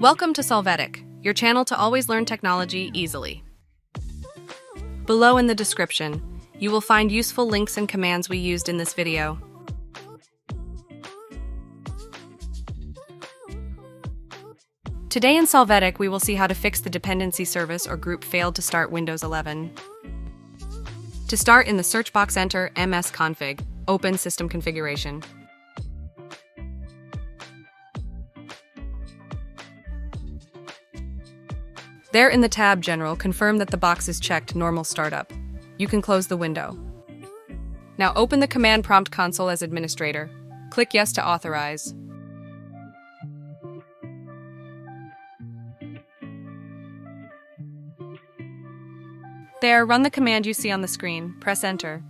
Welcome to Solvetic, your channel to always learn technology easily. Below in the description, you will find useful links and commands we used in this video. Today in Solvetic, we will see how to fix the dependency service or group failed to start Windows 11. To start, in the search box enter msconfig, open system configuration. There in the tab General, confirm that the box is checked Normal Startup. You can close the window. Now open the command prompt console as administrator. Click Yes to authorize. There, run the command you see on the screen. Press Enter.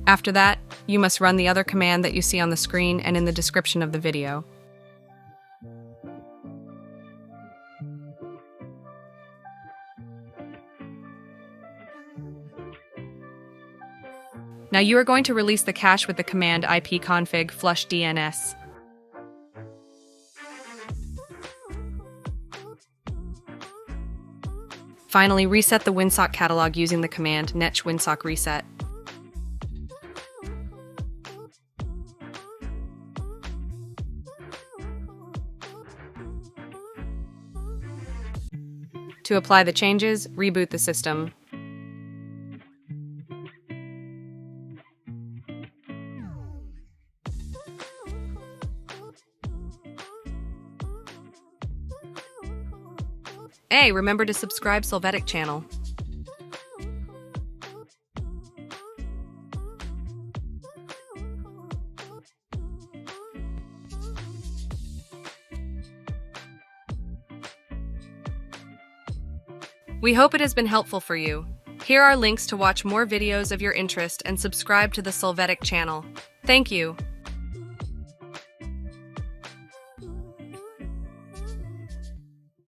After that, you must run the other command that you see on the screen and in the description of the video. Now you are going to release the cache with the command ipconfig flush DNS. Finally, reset the WinSock catalog using the command netch winsock reset. To apply the changes, reboot the system. Hey, remember to subscribe Solvetic channel. We hope it has been helpful for you. Here are links to watch more videos of your interest and subscribe to the Solvetic channel. Thank you.